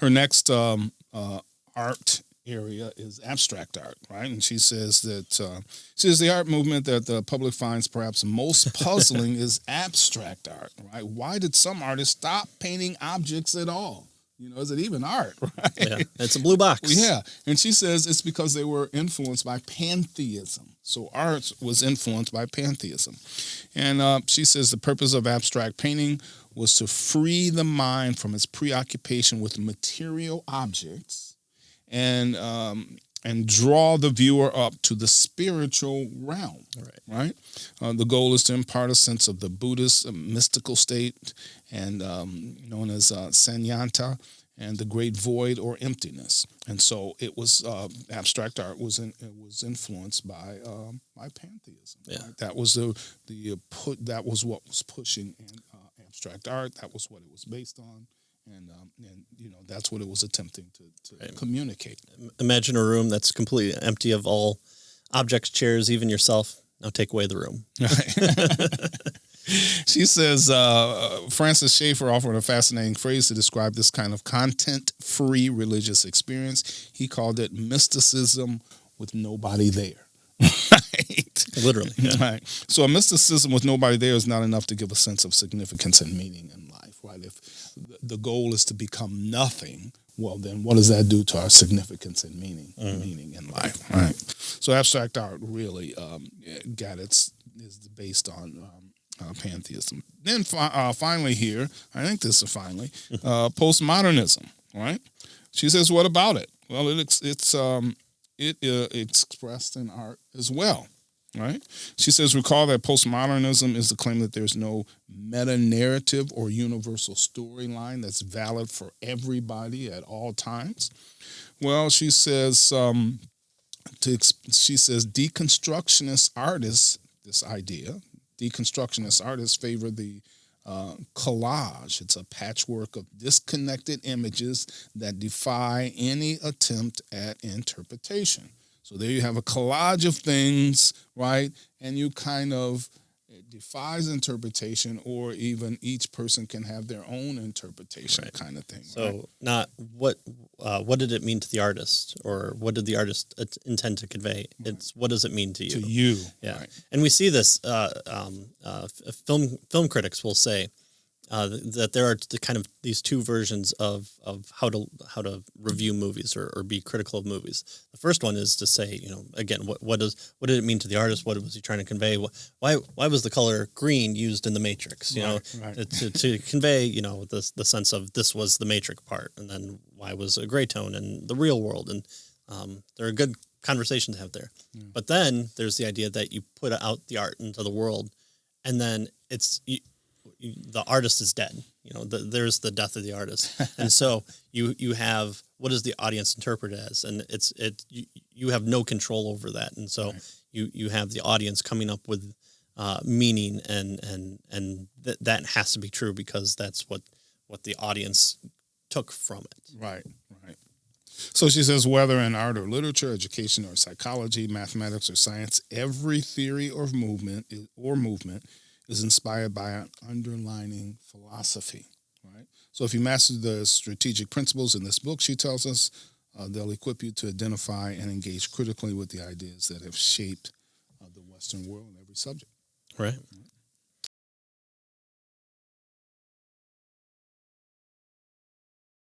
her next art area is abstract art, right? And she says that the art movement that the public finds perhaps most puzzling is abstract art, right? Why did some artists stop painting objects at all? Is it even art, right? Yeah, it's a blue box. Yeah, and she says it's because they were influenced by pantheism. So art was influenced by pantheism. And she says the purpose of abstract painting was to free the mind from its preoccupation with material objects and draw the viewer up to the spiritual realm, right? The goal is to impart a sense of the Buddhist mystical state and known as Sanyanta and the great void or emptiness. And so it was abstract art was influenced by pantheism. Yeah, right? That was that was what was pushing in abstract art. That was what it was based on. And that's what it was attempting to communicate. Imagine a room that's completely empty of all objects, chairs, even yourself. Now take away the room. She says Francis Schaeffer offered a fascinating phrase to describe this kind of content-free religious experience. He called it mysticism with nobody there. Right? Literally. Yeah. Right. So a mysticism with nobody there is not enough to give a sense of significance and meaning in life. Right? If the goal is to become nothing, well, then what does that do to our significance and meaning in life? Right. So abstract art really is based on pantheism. Then finally here, I think this is finally, postmodernism. Right. She says, what about it? Well, it's expressed in art as well. Right? She says, recall that postmodernism is the claim that there's no meta-narrative or universal storyline that's valid for everybody at all times. Well, she says, deconstructionist artists, deconstructionist artists favor the collage. It's a patchwork of disconnected images that defy any attempt at interpretation. So there you have a collage of things, right? And you it defies interpretation, or even each person can have their own interpretation kind of thing. So right? Not what did it mean to the artist, or what did the artist intend to convey? It's what does it mean to you? To you. Yeah. Right. And we see this, film critics will say, that there are these two versions of how to review movies or be critical of movies. The first one is to say, again, what did it mean to the artist? What was he trying to convey? Why was the color green used in the Matrix? To convey the sense of this was the Matrix part, and then why was a gray tone in the real world? And there are good conversations to have there. Yeah. But then there's the idea that you put out the art into the world, and then the artist is dead. There's the death of the artist, and so you have what does the audience interpret it as, and you have no control over that, and so you have the audience coming up with meaning, and that has to be true because that's what the audience took from it. Right. So she says, whether in art or literature, education or psychology, mathematics or science, every theory or movement is inspired by an underlying philosophy, right? So if you master the strategic principles in this book, she tells us, they'll equip you to identify and engage critically with the ideas that have shaped the Western world in every subject. Right.